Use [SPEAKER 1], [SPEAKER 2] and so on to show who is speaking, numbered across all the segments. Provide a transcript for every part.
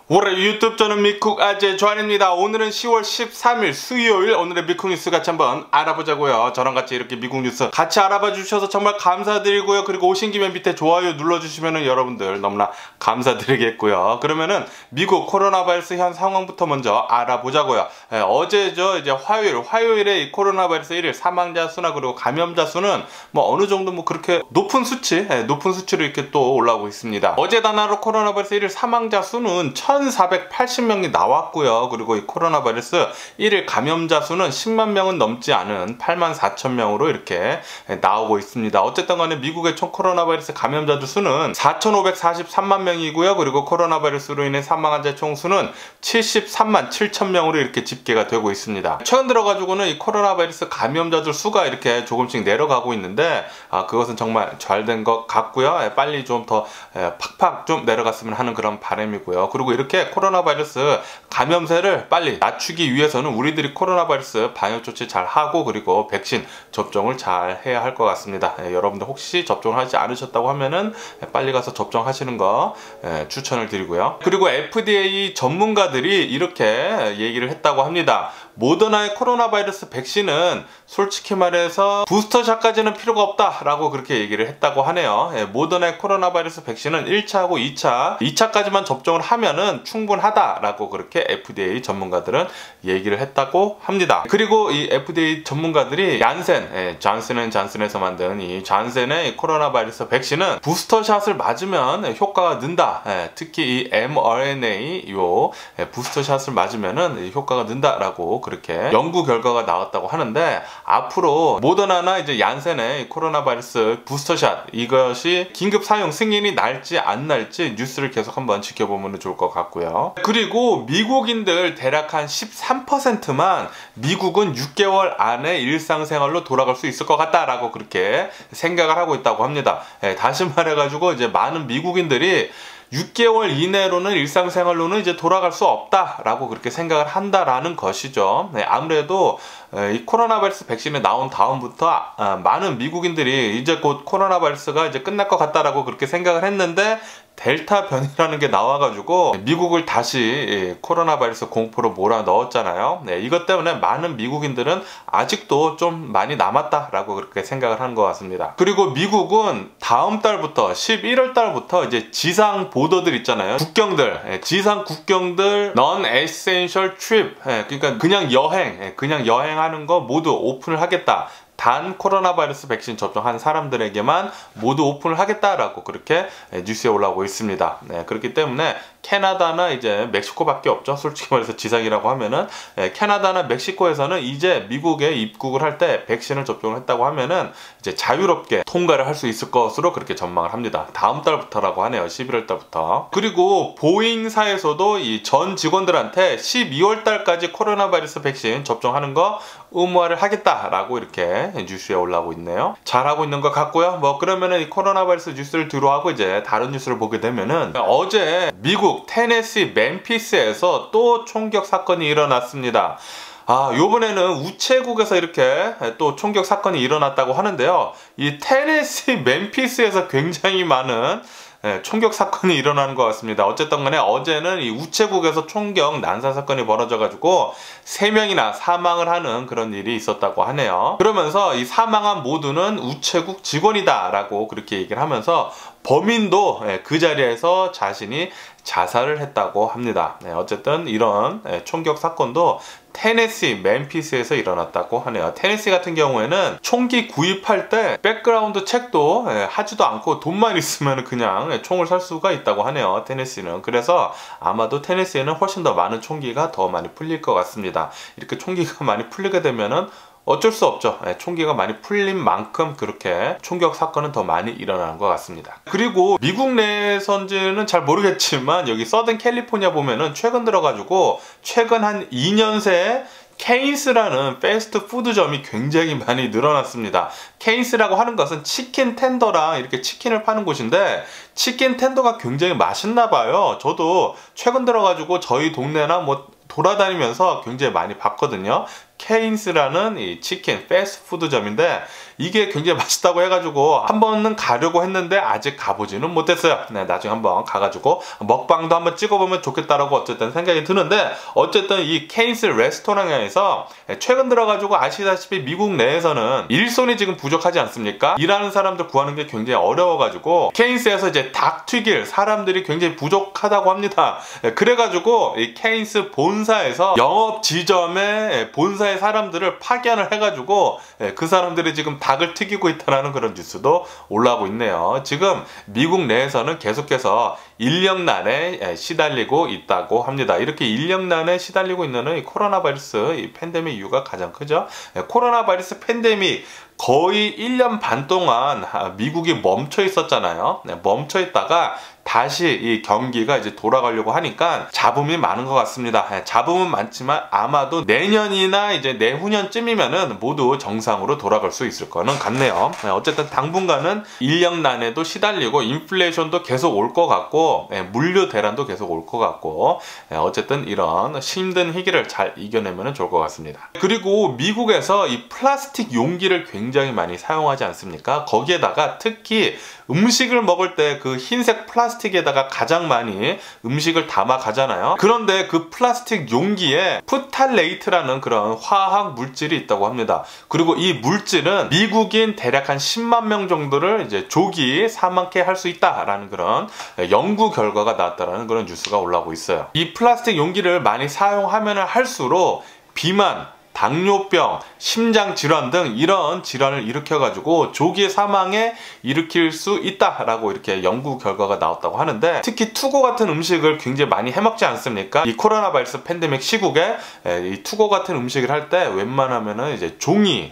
[SPEAKER 1] 올해 유튜브 저는 미쿡 아재 조한입니다. 오늘은 10월 13일 수요일, 오늘의 미쿡 뉴스 같이 한번 알아보자고요. 저랑 같이 이렇게 미국 뉴스 같이 알아봐 주셔서 정말 감사드리고요. 그리고 오신 김에 밑에 좋아요 눌러주시면은 여러분들 너무나 감사드리겠고요. 그러면은 미국 코로나 바이러스 현 상황부터 먼저 알아보자고요. 어제죠, 이제 화요일에 이 코로나 바이러스 1일 사망자 수나 그리고 감염자 수는 뭐 어느 정도 뭐 그렇게 높은 수치로 이렇게 또 올라오고 있습니다. 어제 단하루 코로나 바이러스 1일 사망자 수는 1,480명이 나왔고요. 그리고 이 코로나 바이러스 1일 감염자 수는 10만 명은 넘지 않은 84,000명으로 이렇게 나오고 있습니다. 어쨌든 간에 미국의 총 코로나 바이러스 감염자들 수는 4,543만 명이고요. 그리고 코로나 바이러스로 인해 사망한 자 총수는 73만 7천 명으로 이렇게 집계가 되고 있습니다. 최근 들어가지고는 이 코로나 바이러스 감염자들 수가 이렇게 조금씩 내려가고 있는데 그것은 정말 잘 된 것 같고요. 빨리 좀 더 팍팍 좀 내려갔으면 하는 그런 바람이고요. 그리고 이렇게 코로나 바이러스 감염세를 빨리 낮추기 위해서는 우리들이 코로나 바이러스 방역 조치 잘 하고 그리고 백신 접종을 잘 해야 할 것 같습니다. 여러분들 혹시 접종을 하지 않으셨다고 하면은 빨리 가서 접종하시는 거 추천을 드리고요. 그리고 FDA 전문가들이 이렇게 얘기를 했다고 합니다. 모더나의 코로나 바이러스 백신은 솔직히 말해서 부스터샷까지는 필요가 없다라고 그렇게 얘기를 했다고 하네요. 모더나의 코로나 바이러스 백신은 1차하고 2차까지만 접종을 하면은 충분하다라고 그렇게 FDA 전문가들은 얘기를 했다고 합니다. 그리고 이 FDA 전문가들이 잔슨앤존슨에서 만든 이 잔슨의 코로나 바이러스 백신은 부스터샷을 맞으면 효과가 는다. 특히 이 mRNA 부스터샷을 맞으면은 효과가 는다라고 그렇게 연구 결과가 나왔다고 하는데, 앞으로 모더나나 이제 얀센의 코로나 바이러스 부스터샷 이것이 긴급 사용 승인이 날지 안 날지 뉴스를 계속 한번 지켜보면 좋을 것 같고요. 그리고 미국인들 대략 한 13%만 미국은 6개월 안에 일상생활로 돌아갈 수 있을 것 같다라고 그렇게 생각을 하고 있다고 합니다. 다시 말해가지고 이제 많은 미국인들이 6개월 이내로는 일상생활로는 이제 돌아갈 수 없다라고 그렇게 생각을 한다라는 것이죠. 아무래도 이 코로나 바이러스 백신이 나온 다음부터 많은 미국인들이 이제 곧 코로나 바이러스가 이제 끝날 것 같다라고 그렇게 생각을 했는데, 델타 변이라는 게 나와가지고 미국을 다시 코로나 바이러스 공포로 몰아넣었잖아요. 이것 때문에 많은 미국인들은 아직도 좀 많이 남았다라고 그렇게 생각을 하는 것 같습니다. 그리고 미국은 다음 달부터 11월 달부터 이제 지상 보더들 있잖아요. 국경들, 지상 국경들 non-essential trip, 그러니까 그냥 여행하는 거 모두 오픈을 하겠다. 단 코로나 바이러스 백신 접종한 사람들에게만 모두 오픈을 하겠다라고 그렇게 뉴스에 올라오고 있습니다. 그렇기 때문에 캐나다나 이제 멕시코밖에 없죠. 솔직히 말해서 지상이라고 하면은 캐나다나 멕시코에서는 이제 미국에 입국을 할 때 백신을 접종을 했다고 하면은 이제 자유롭게 통과를 할 수 있을 것으로 그렇게 전망을 합니다. 다음 달부터라고 하네요. 11월 달부터. 그리고 보잉사에서도 이 전 직원들한테 12월 달까지 코로나 바이러스 백신 접종하는 거 의무화를 하겠다라고 이렇게 뉴스에 올라오고 있네요. 잘하고 있는 것 같고요. 뭐 그러면은 이 코로나 바이러스 뉴스를 뒤로하고 이제 다른 뉴스를 보게 되면은, 어제 미국 테네시 멤피스에서 또 총격 사건이 일어났습니다. 요번에는 우체국에서 이렇게 또 총격 사건이 일어났다고 하는데요. 이 테네시 멤피스에서 굉장히 많은 총격 사건이 일어나는 것 같습니다. 어쨌든 간에 어제는 이 우체국에서 총격 난사 사건이 벌어져가지고 3명이나 사망을 하는 그런 일이 있었다고 하네요. 그러면서 이 사망한 모두는 우체국 직원이다 라고 그렇게 얘기를 하면서 범인도 그 자리에서 자신이 자살을 했다고 합니다. 어쨌든 이런 총격 사건도 테네시 멤피스에서 일어났다고 하네요. 테네시 같은 경우에는 총기 구입할 때 백그라운드 체크도 하지도 않고 돈만 있으면 그냥 총을 살 수가 있다고 하네요. 테네시는. 그래서 아마도 테네시에는 훨씬 더 많은 총기가 더 많이 풀릴 것 같습니다. 이렇게 총기가 많이 풀리게 되면은 어쩔 수 없죠. 총기가 많이 풀린 만큼 그렇게 총격 사건은 더 많이 일어나는 것 같습니다. 그리고 미국 내에서인지는 잘 모르겠지만 여기 서든 캘리포니아 보면은 최근 들어가지고 최근 한 2년 새에 케인스라는 패스트푸드점이 굉장히 많이 늘어났습니다. 케인스라고 하는 것은 치킨 텐더랑 이렇게 치킨을 파는 곳인데, 치킨 텐더가 굉장히 맛있나 봐요. 저도 최근 들어가지고 저희 동네나 뭐 돌아다니면서 굉장히 많이 봤거든요. 케인스라는 이 치킨 패스트푸드점인데, 이게 굉장히 맛있다고 해가지고 한 번은 가려고 했는데 아직 가보지는 못했어요. 네, 나중에 한번 가가지고 먹방도 한번 찍어보면 좋겠다라고 어쨌든 생각이 드는데, 어쨌든 이 케인스 레스토랑에서 최근 들어가지고 아시다시피 미국 내에서는 일손이 지금 부족하지 않습니까? 일하는 사람들 구하는 게 굉장히 어려워가지고 케인스에서 이제 닭 튀길 사람들이 굉장히 부족하다고 합니다. 그래가지고 이 케인스 본사에서 영업 지점에 본사의 사람들을 파견을 해가지고 그 사람들이 지금 닭을 튀기고 있다는 그런 뉴스도 올라오고 있네요. 지금 미국 내에서는 계속해서 인력난에 시달리고 있다고 합니다. 이렇게 인력난에 시달리고 있는 이 코로나 바이러스 이 팬데믹 이유가 가장 크죠. 코로나 바이러스 팬데믹 거의 1년 반 동안 미국이 멈춰 있었잖아요. 멈춰 있다가 다시 이 경기가 이제 돌아가려고 하니까 잡음이 많은 것 같습니다. 잡음은 많지만 아마도 내년이나 이제 내후년쯤이면은 모두 정상으로 돌아갈 수 있을 거는 같네요. 어쨌든 당분간은 인력난에도 시달리고 인플레이션도 계속 올 것 같고 물류 대란도 계속 올 것 같고 어쨌든 이런 힘든 위기를 잘 이겨내면 좋을 것 같습니다. 그리고 미국에서 이 플라스틱 용기를 굉장히 많이 사용하지 않습니까? 거기에다가 특히 음식을 먹을 때 그 흰색 플라스틱에다가 가장 많이 음식을 담아 가잖아요. 그런데 그 플라스틱 용기에 프탈레이트라는 그런 화학 물질이 있다고 합니다. 그리고 이 물질은 미국인 대략 한 10만 명 정도를 이제 조기 사망케 할 수 있다라는 그런 연구 결과가 나왔다라는 그런 뉴스가 올라오고 있어요. 이 플라스틱 용기를 많이 사용하면 할수록 비만, 당뇨병, 심장질환 등 이런 질환을 일으켜가지고 조기 사망에 일으킬 수 있다라고 이렇게 연구 결과가 나왔다고 하는데, 특히 투고 같은 음식을 굉장히 많이 해먹지 않습니까? 이 코로나 바이러스 팬데믹 시국에 이 투고 같은 음식을 할 때 웬만하면은 이제 종이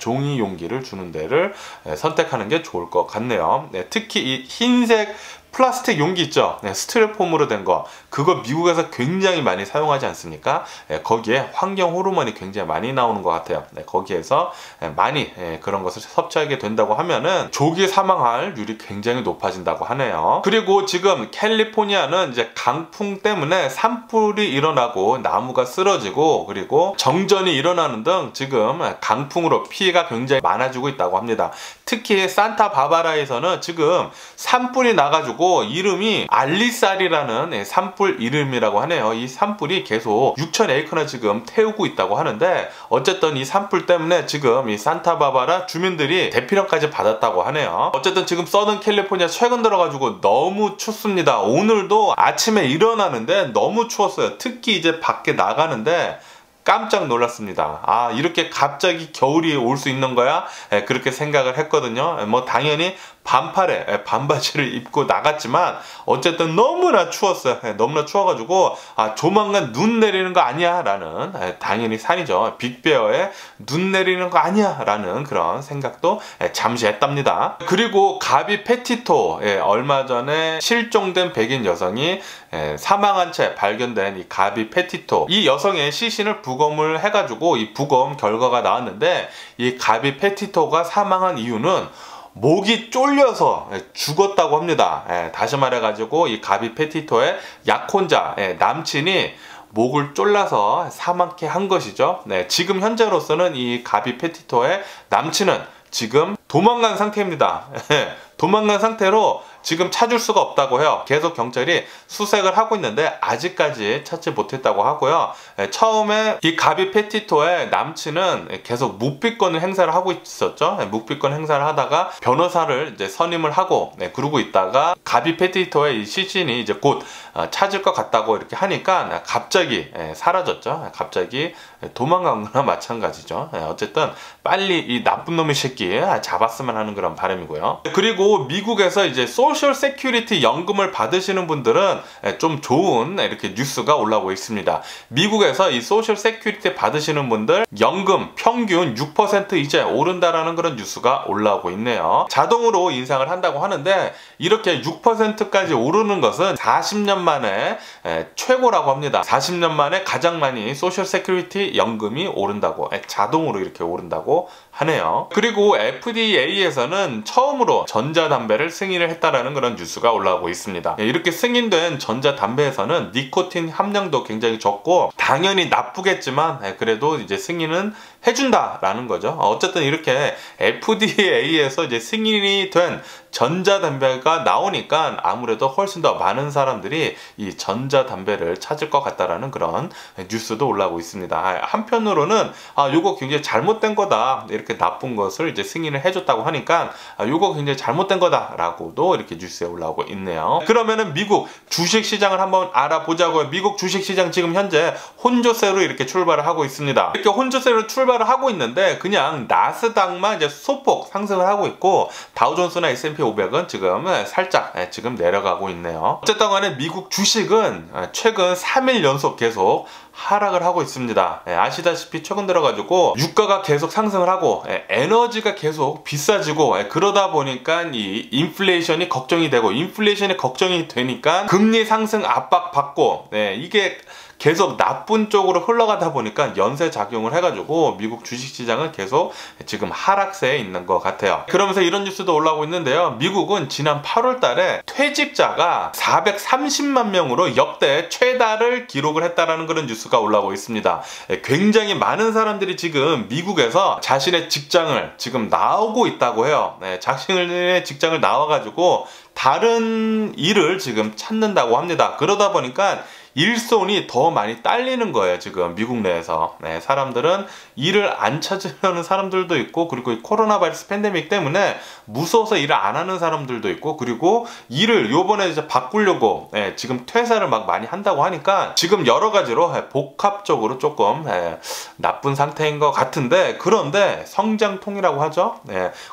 [SPEAKER 1] 용기를 주는 데를 선택하는 게 좋을 것 같네요. 특히 이 흰색 플라스틱 용기 있죠? 스티로폼으로 된 거, 그거 미국에서 굉장히 많이 사용하지 않습니까? 거기에 환경 호르몬이 굉장히 많이 나오는 것 같아요. 거기에서 많이 그런 것을 섭취하게 된다고 하면은 조기 사망할 률이 굉장히 높아진다고 하네요. 그리고 지금 캘리포니아는 이제 강풍 때문에 산불이 일어나고 나무가 쓰러지고 그리고 정전이 일어나는 등 지금 강풍으로 피해가 굉장히 많아지고 있다고 합니다. 특히 산타바바라에서는 지금 산불이 나가지고 이름이 알리살이라는 산불 이름이라고 하네요. 이 산불이 계속 6,000에이커나 지금 태우고 있다고 하는데, 어쨌든 이 산불 때문에 지금 이 산타바바라 주민들이 대피령까지 받았다고 하네요. 어쨌든 지금 서든 캘리포니아 최근 들어가지고 너무 춥습니다. 오늘도 아침에 일어나는데 너무 추웠어요. 특히 이제 밖에 나가는데 깜짝 놀랐습니다. 아, 이렇게 갑자기 겨울이 올 수 있는 거야? 그렇게 생각을 했거든요. 뭐 당연히 반팔에 반바지를 입고 나갔지만 어쨌든 너무나 추웠어요. 너무나 추워가지고 조만간 눈 내리는 거 아니야? 라는, 당연히 산이죠. 빅베어에 눈 내리는 거 아니야? 라는 그런 생각도 잠시 했답니다. 그리고 가비 페티토, 얼마 전에 실종된 백인 여성이 사망한 채 발견된 이 가비 페티토, 이 여성의 시신을 부검을 해가지고 이 부검 결과가 나왔는데, 이 가비 페티토가 사망한 이유는 목이 쫄려서 죽었다고 합니다. 다시 말해가지고 이 가비 페티토의 약혼자, 남친이 목을 졸라서 사망케 한 것이죠. 지금 현재로서는 이 가비 페티토의 남친은 지금 도망간 상태입니다. 도망간 상태로 지금 찾을 수가 없다고 해요. 계속 경찰이 수색을 하고 있는데 아직까지 찾지 못했다고 하고요. 처음에 이 가비 페티토의 남친은 계속 묵비권을 행사를 하고 있었죠. 묵비권 행사를 하다가 변호사를 이제 선임을 하고 그러고 있다가 가비 페티토의 이 시신이 이제 곧 찾을 것 같다고 이렇게 하니까 갑자기 사라졌죠. 갑자기 도망간 거나 마찬가지죠. 어쨌든 빨리 이 나쁜 놈의 새끼 잡았으면 하는 그런 바람이고요. 그리고 미국에서 이제 소셜 세큐리티 연금을 받으시는 분들은 좀 좋은 이렇게 뉴스가 올라오고 있습니다. 미국에서 이 소셜 세큐리티 받으시는 분들 연금 평균 6% 이제 오른다라는 그런 뉴스가 올라오고 있네요. 자동으로 인상을 한다고 하는데 이렇게 6%까지 오르는 것은 40년 만에 최고라고 합니다. 40년 만에 가장 많이 소셜 세큐리티 연금이 오른다고, 자동으로 이렇게 오른다고 하네요. 그리고 FDA에서는 처음으로 전자담배를 승인을 했다라는 그런 뉴스가 올라오고 있습니다. 이렇게 승인된 전자담배에서는 니코틴 함량도 굉장히 적고 당연히 나쁘겠지만 그래도 이제 승인은 해준다라는 거죠. 어쨌든 이렇게 FDA에서 이제 승인이 된 전자담배가 나오니까 아무래도 훨씬 더 많은 사람들이 이 전자담배를 찾을 것 같다라는 그런 뉴스도 올라오고 있습니다. 한편으로는 요거 굉장히 잘못된 거다, 이렇게 나쁜 것을 이제 승인을 해줬다고 하니까 요거 굉장히 잘못된 거다라고도 이렇게 뉴스에 올라오고 있네요. 그러면은 미국 주식시장을 한번 알아보자고요. 미국 주식시장 지금 현재 혼조세로 이렇게 출발을 하고 있습니다. 이렇게 혼조세로 출발을 하고 있는데 그냥 나스닥만 이제 소폭 상승을 하고 있고 다우존스나 S&P 500은 지금 살짝 지금 내려가고 있네요. 어쨌든 간에 미국 주식은 최근 3일 연속 계속 하락을 하고 있습니다. 아시다시피 최근 들어가지고 유가가 계속 상승을 하고 에너지가 계속 비싸지고 그러다 보니까 이 인플레이션이 걱정이 되고 인플레이션이 걱정이 되니까 금리 상승 압박 받고 이게 계속 나쁜 쪽으로 흘러가다 보니까 연쇄 작용을 해가지고 미국 주식시장은 계속 지금 하락세에 있는 것 같아요. 그러면서 이런 뉴스도 올라오고 있는데요. 미국은 지난 8월 달에 퇴직자가 430만 명으로 역대 최다를 기록을 했다라는 그런 뉴스가 올라오고 있습니다. 굉장히 많은 사람들이 지금 미국에서 자신의 직장을 지금 나오고 있다고 해요. 자신의 직장을 나와가지고 다른 일을 지금 찾는다고 합니다. 그러다 보니까 일손이 더 많이 딸리는 거예요. 지금 미국 내에서. 사람들은 일을 안 찾으려는 사람들도 있고, 그리고 이 코로나 바이러스 팬데믹 때문에 무서워서 일을 안 하는 사람들도 있고, 그리고 일을 요번에 이제 바꾸려고 지금 퇴사를 막 많이 한다고 하니까 지금 여러 가지로 복합적으로 조금 나쁜 상태인 것 같은데, 그런데 성장통이라고 하죠.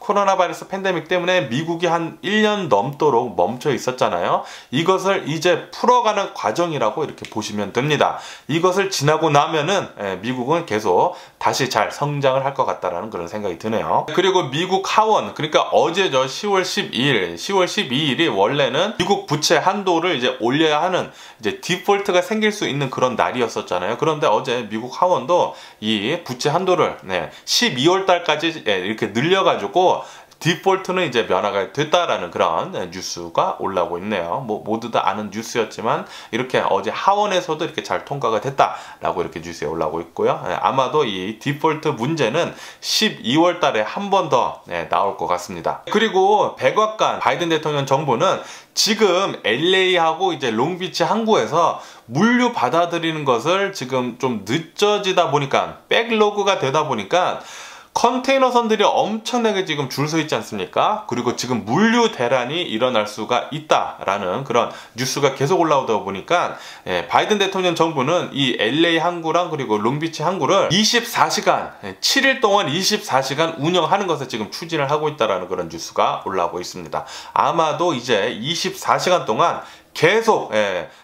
[SPEAKER 1] 코로나 바이러스 팬데믹 때문에 미국이 한 1년 넘도록 멈춰 있었잖아요. 이것을 이제 풀어가는 과정이라고 이렇게 보시면 됩니다. 이것을 지나고 나면은 미국은 계속 다시 잘 성장을 할 것 같다라는 그런 생각이 드네요. 그리고 미국 하원, 그러니까 어제죠. 10월 12일이 원래는 미국 부채 한도를 이제 올려야 하는 이제 디폴트가 생길 수 있는 그런 날이었었잖아요. 그런데 어제 미국 하원도 이 부채 한도를 12월 달까지 이렇게 늘려가지고 디폴트는 이제 면하가 됐다라는 그런 뉴스가 올라오고 있네요. 뭐 모두 다 아는 뉴스였지만 이렇게 어제 하원에서도 이렇게 잘 통과가 됐다라고 이렇게 뉴스에 올라오고 있고요. 아마도 이 디폴트 문제는 12월 달에 한 번 더 나올 것 같습니다. 그리고 백악관 바이든 대통령 정부는 지금 LA하고 이제 롱비치 항구에서 물류 받아들이는 것을 지금 좀 늦어지다 보니까 백로그가 되다 보니까 컨테이너선들이 엄청나게 지금 줄 서 있지 않습니까? 그리고 지금 물류 대란이 일어날 수가 있다라는 그런 뉴스가 계속 올라오다 보니까 바이든 대통령 정부는 이 LA 항구랑 그리고 롱비치 항구를 24시간, 7일 동안 24시간 운영하는 것을 지금 추진을 하고 있다라는 그런 뉴스가 올라오고 있습니다. 아마도 이제 24시간 동안 계속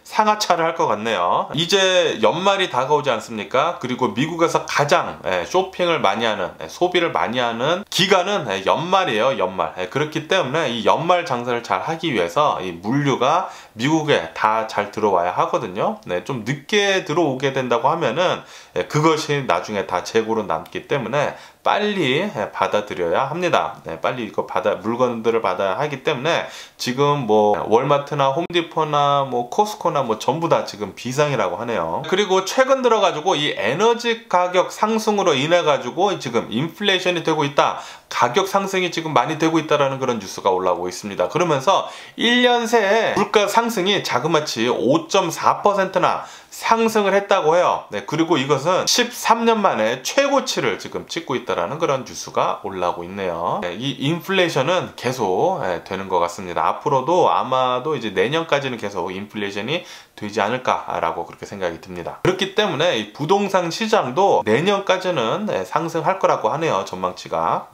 [SPEAKER 1] 상하차를 할 것 같네요. 이제 연말이 다가오지 않습니까? 그리고 미국에서 가장 쇼핑을 많이 하는, 소비를 많이 하는 기간은 연말이에요. 연말. 그렇기 때문에 이 연말 장사를 잘 하기 위해서 이 물류가 미국에 다 잘 들어와야 하거든요. 좀 늦게 들어오게 된다고 하면은 그것이 나중에 다 재고로 남기 때문에 빨리 받아들여야 합니다. 빨리 이거 물건들을 받아야 하기 때문에 지금 뭐 월마트나 홈디포나 뭐 코스코나 뭐 전부 다 지금 비상이라고 하네요. 그리고 최근 들어가지고 이 에너지 가격 상승으로 인해 가지고 지금 인플레이션이 되고 있다. 가격 상승이 지금 많이 되고 있다라는 그런 뉴스가 올라오고 있습니다. 그러면서 1년 새에 물가 상승이 자그마치 5.4%나 상승을 했다고 해요. 그리고 이것은 13년 만에 최고치를 지금 찍고 있다라는 그런 뉴스가 올라오고 있네요. 이 인플레이션은 계속 되는 것 같습니다. 앞으로도 아마도 이제 내년까지는 계속 인플레이션이 되지 않을까라고 그렇게 생각이 듭니다. 그렇기 때문에 이 부동산 시장도 내년까지는 상승할 거라고 하네요. 전망치가.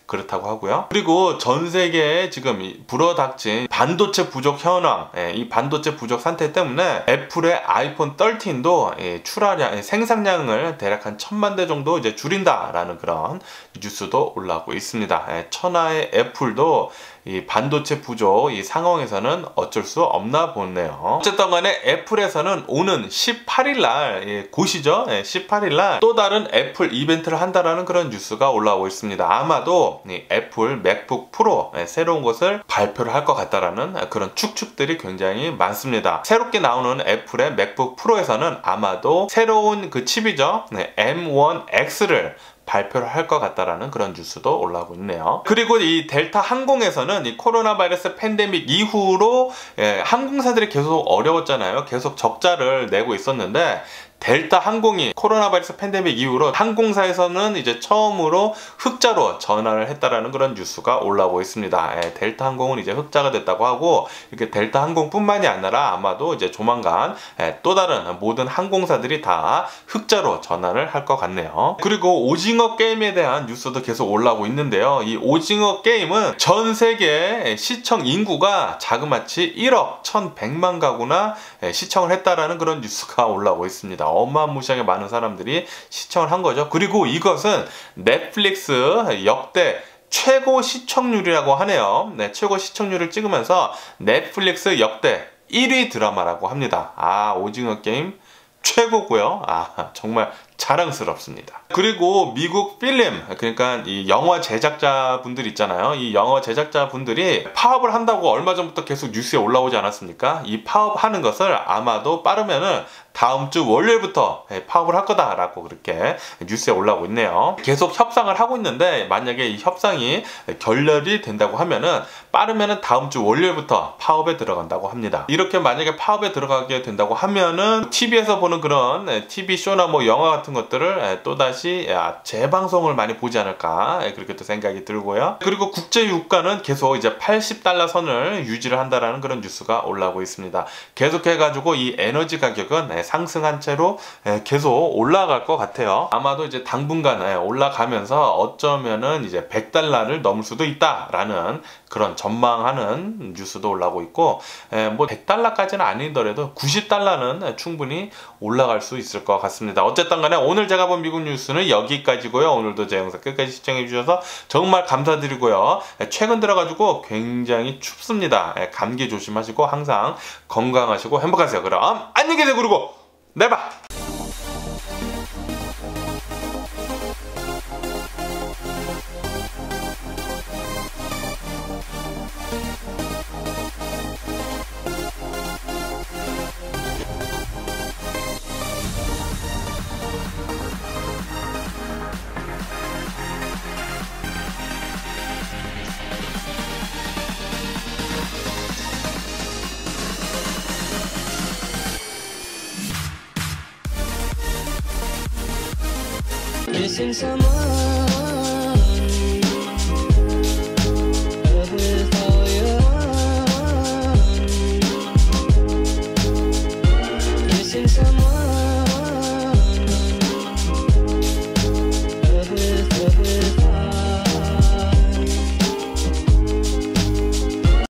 [SPEAKER 1] 그렇다고 하고요. 그리고 전 세계에 지금 불어닥친 반도체 부족 현황, 이 반도체 부족 상태 때문에 애플의 아이폰 13도 출하량, 생산량을 대략 한 1000만 대 정도 이제 줄인다라는 그런 뉴스도 올라오고 있습니다. 천하의 애플도 이 반도체 부족 이 상황에서는 어쩔 수 없나 보네요. 어쨌든 간에 애플에서는 오는 18일 날 곧이죠. 18일 날 또 다른 애플 이벤트를 한다라는 그런 뉴스가 올라오고 있습니다. 아마도 이 애플 맥북 프로 새로운 것을 발표를 할 것 같다라는 그런 추측들이 굉장히 많습니다. 새롭게 나오는 애플의 맥북 프로에서는 아마도 새로운 그 칩이죠. M1X를 발표를 할 것 같다라는 그런 뉴스도 올라오고 있네요. 그리고 이 델타 항공에서는 이 코로나 바이러스 팬데믹 이후로 항공사들이 계속 어려웠잖아요. 계속 적자를 내고 있었는데 델타 항공이 코로나 바이러스 팬데믹 이후로 항공사에서는 이제 처음으로 흑자로 전환을 했다라는 그런 뉴스가 올라오고 있습니다. 델타 항공은 이제 흑자가 됐다고 하고, 이렇게 델타 항공뿐만이 아니라 아마도 이제 조만간 또 다른 모든 항공사들이 다 흑자로 전환을 할 것 같네요. 그리고 오징어 게임에 대한 뉴스도 계속 올라오고 있는데요. 이 오징어 게임은 전 세계 시청 인구가 자그마치 1억 1100만 가구나 시청을 했다라는 그런 뉴스가 올라오고 있습니다. 어마무시하게 많은 사람들이 시청을 한 거죠. 그리고 이것은 넷플릭스 역대 최고 시청률이라고 하네요. 최고 시청률을 찍으면서 넷플릭스 역대 1위 드라마라고 합니다. 오징어 게임 최고고요. 정말 자랑스럽습니다. 그리고 미국 필름, 그러니까 이 영화 제작자분들 있잖아요. 이 영화 제작자분들이 파업을 한다고 얼마 전부터 계속 뉴스에 올라오지 않았습니까? 이 파업하는 것을 아마도 빠르면은 다음 주 월요일부터 파업을 할 거다라고 그렇게 뉴스에 올라오고 있네요. 계속 협상을 하고 있는데 만약에 이 협상이 결렬이 된다고 하면은 빠르면은 다음 주 월요일부터 파업에 들어간다고 합니다. 이렇게 만약에 파업에 들어가게 된다고 하면은 TV에서 보는 그런 TV 쇼나 뭐 영화 같은 것들을 또다시 재방송을 많이 보지 않을까 그렇게 또 생각이 들고요. 그리고 국제 유가는 계속 이제 80달러 선을 유지를 한다라는 그런 뉴스가 올라오고 있습니다. 계속해가지고 이 에너지 가격은 상승한 채로 계속 올라갈 것 같아요. 아마도 이제 당분간 올라가면서 어쩌면은 이제 100달러를 넘을 수도 있다라는 그런 전망하는 뉴스도 올라오고 있고, 뭐 100달러까지는 아니더라도 90달러는 충분히 올라갈 수 있을 것 같습니다. 어쨌든 간에 오늘 제가 본 미국 뉴스는 여기까지고요. 오늘도 제 영상 끝까지 시청해 주셔서 정말 감사드리고요. 최근 들어가지고 굉장히 춥습니다. 감기 조심하시고 항상 건강하시고 행복하세요. 그럼 안녕히 계세요. 그리고 내봐.
[SPEAKER 2] Missing someone